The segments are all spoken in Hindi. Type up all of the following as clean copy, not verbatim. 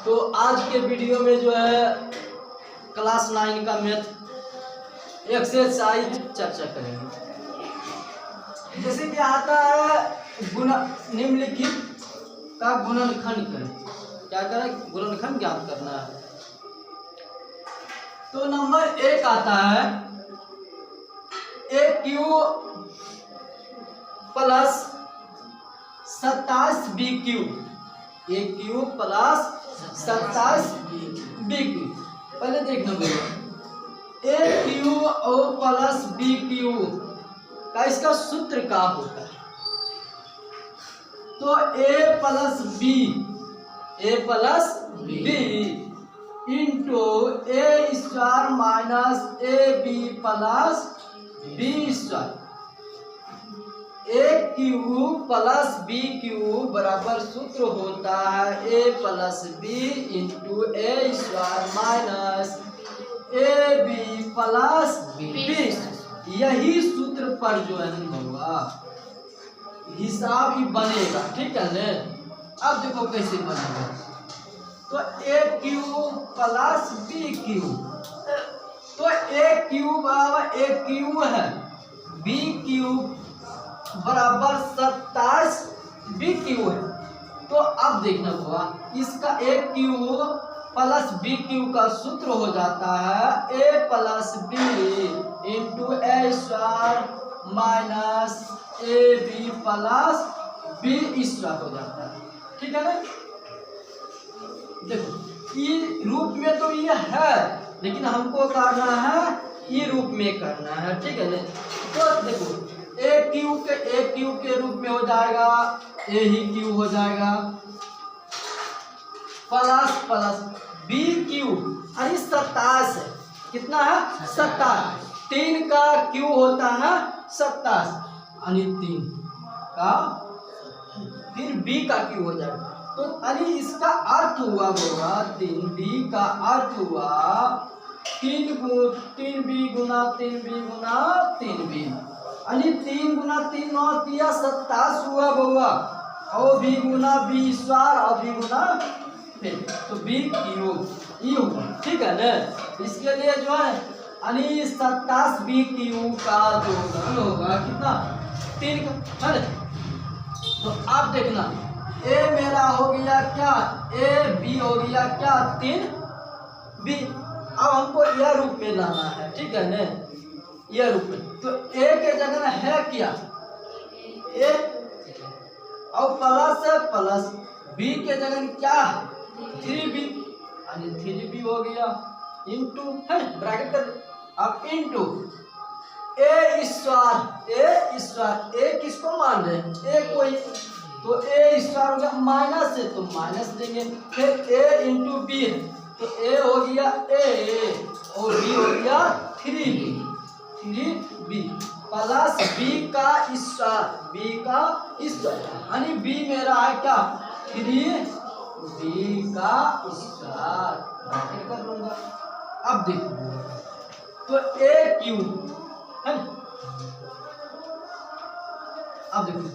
तो आज के वीडियो में जो है क्लास 9 का मैथ एक्सरसाइज चर्चा करेंगे। जैसे कि आता है निम्नलिखित का गुणनखंड करें। क्या करें? गुणनखंड ज्ञात करना है। तो नंबर 1 आता है AQ plus 27BQ। AQ plus 27BQ। पहले देखना मेरे AQ और प्लस BQ का इसका सूत्र क्या होता है? तो A plus B into A square minus AB plus B square. AQ plus BQ बराबर सूत्र होता है A plus B into A square minus AB plus B। यही सूत्र पर जो है होगा हिसाब ही बनेगा। ठीक है ना? अब देखो कैसे बनेगा। तो AQ प्लस BQ, तो AQ बराबर AQ है, BQ बराबर 27BQ है। तो अब देखना होगा इसका AQ प्लस BQ का सूत्र हो जाता है A plus B into A square minus AB plus B square हो जाता है। ठीक है ना? देखो ई रूप में तो ये है, लेकिन हमको करना है ई रूप में करना है। ठीक है ना? तो देखो AQ के रूप में हो जाएगा A ही Q हो जाएगा प्लस BQ। अरे 27 है, कितना है? 27। 3 का Q होता है 27 यानी 3 का, फिर B का Q हो जाएगा। तो यानी इसका अर्थ हुआ होगा 3B का अर्थ हुआ 3B गुना 3B गुना 3B, यानी 3 गुना 3 9 दिया 27 हुआ होगा, और B गुना B स्क्वायर और B गुना फिर तो BQ ये होगा। ठीक है ना? इसके लिए जो है यानी 27BQ का जो घन होगा कितना? 3 का है। तो आप देखना A मेरा हो गया क्या? AB हो गया क्या? 3B। अब हमको यह रूप में लाना है। ठीक है ना? यह रूप में तो A के जगह है क्या? A और प्लस B के जगह क्या? 3B, यानी 3B हो गया इंटू है ब्रैकेट कर। अब इंटू A स्क्वायर। A किसको मान रहे हैं? A कोई, तो A स्क्वायर हो गया माइनस है तो माइनस देंगे। फिर A इंटू B है तो A हो गया A और B हो गया 3B प्लस B का स्क्वायर, यानी B मेरा है क्या? 3B का स्क्वायर कर लूंगा। अब देखो तो AQ है, अब देखो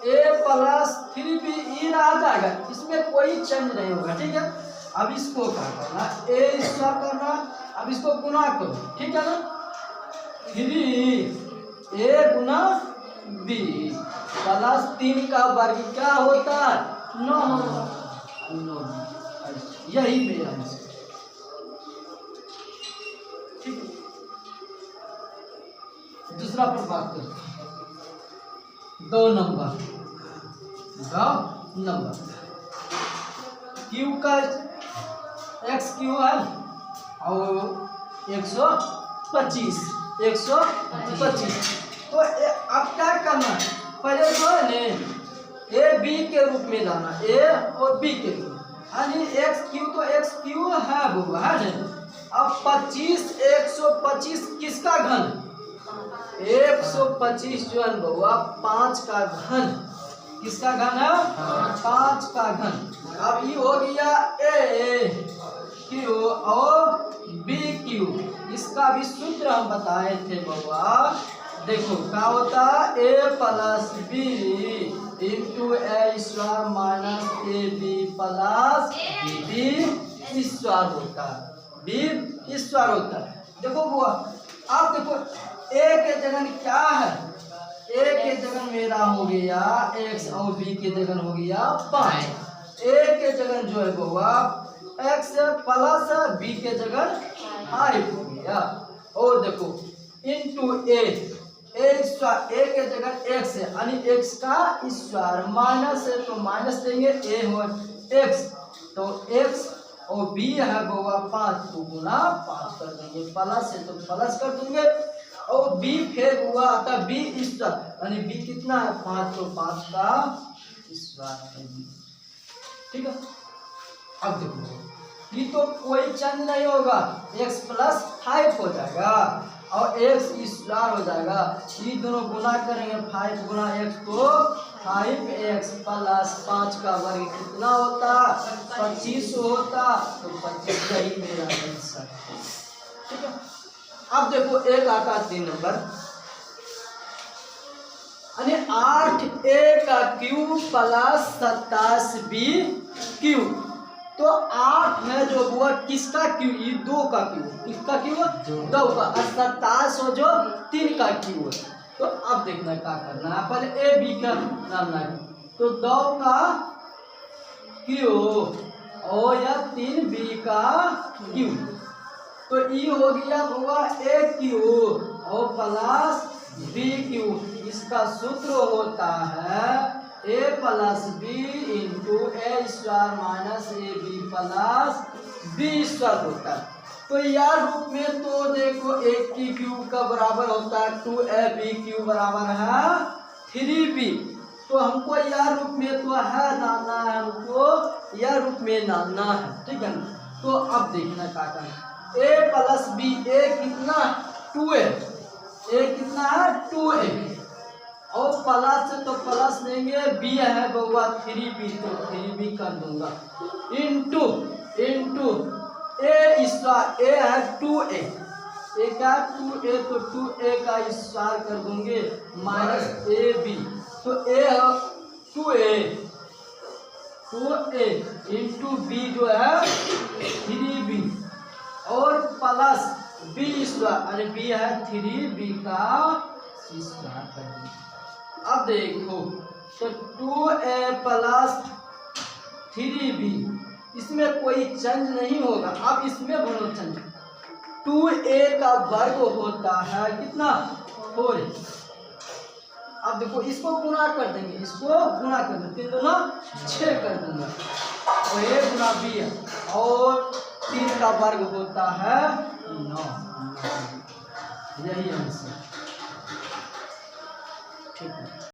A प्लस 3B ई रह जाएगा, इसमें कोई चेंज नहीं होगा। ठीक है? अब इसको क्या करना? A स्क्वायर करना, अब इसको गुना करो। ठीक है ना? 3A गुना B प्लस 3 का वर्ग क्या होता है? 9। यही मेरा आंसर। ठीक है? दूसरा पर बात करते हैं। 2 नंबर Q का XQ है और 125। तो अब क्या करना है? पहले जो है ना A B के रूप में लाना, A और B के रूप में, यानी XQ तो XQ है वो है ना। अब 125 किसका घन? 125 जो है बउआ 5 का घन। किसका घन है? 5 का घन। अब ये हो गया AQ और BQ। इसका भी सूत्र हम बताए थे बउआ। देखो क्या होता है? A plus B into A square minus A B plus B square होता है, बी स्क्वायर होता है। देखो वो अब देखो ए के जगह क्या है, ए के जगह मेरा हो गया x और b के जगह हो गया 5। ए के जगह जो है वो x प्लस b के जगह 5 हो गया। और देखो इंटू ए स्क्वायर, ए के जगह x है यानी x का स्क्वायर माइनस है तो माइनस देंगे, a हो x तो x और b है वो 5 तो गुना 5 कर देंगे, प्लस है तो प्लस कर देंगे और b फिर हुआ आता b स्क्वायर यानी b कितना है 5 तो 5 का स्क्वायर। ठीक है, अब देखो ये तो कोई चेंज नहीं होगा, x प्लस 5 हो जाएगा और x स्क्वायर हो जाएगा। ये दोनों गुना करेंगे 5 गुना x तो 5x प्लस 5 का वर्ग कितना होता 25 होता, तो 25 यही मेरा आंसर। ठीक है, अब देखो एक आता 3 नंबर यानी 8a का क्यूब प्लस 27b क्यूब। तो 8 है जो हुआ किसका क्यूब, ये 2 का क्यूब, किसका क्यूब 2 का, और 27 हो जो 3 का क्यूब है। तो अब देखना क्या करना है, पहले ए बी का जानना है तो 2 का क्यूब और या 3b का क्यूब, तो ये हो गया हुआ ए क्यूब और प्लस बी क्यूब। इसका सूत्र होता है A plus B into A square minus A B plus B square होता है। तो यार रूप में तो देखो ए की क्यूब का बराबर होता है 2ab क्यूब बराबर है 3b। तो हमको यार रूप में तो है जानना है, हमको यार रूप में जानना है। ठीक है, तो अब देखना क्या करना, ए प्लस बी, ए कितना 2a, ए कितना है 2a और प्लस तो प्लस देंगे, बी है बउआ 3b तो 3b कर दूंगा इंटू ए स्क्वायर, ए है 2a, ए का 2a तो 2a का स्क्वायर कर दूंगे माइनस ए बी, तो ए है 2a इंटू बी जो है 3b और प्लस बी स्क्वायर अरे बी है 3b का स्क्वायर कर दूंगा। अब देखो तो 2a प्लस 3b, इसमें कोई चेंज नहीं होगा। अब इसमें बनो चेंज, 2a का वर्ग होता है कितना 4। अब देखो इसको गुणा कर देंगे, इसको गुणा कर देंगे, 3 दूना 6 कर दूंगा और a गुना b है और 3 का वर्ग होता है 9। यही आंसर।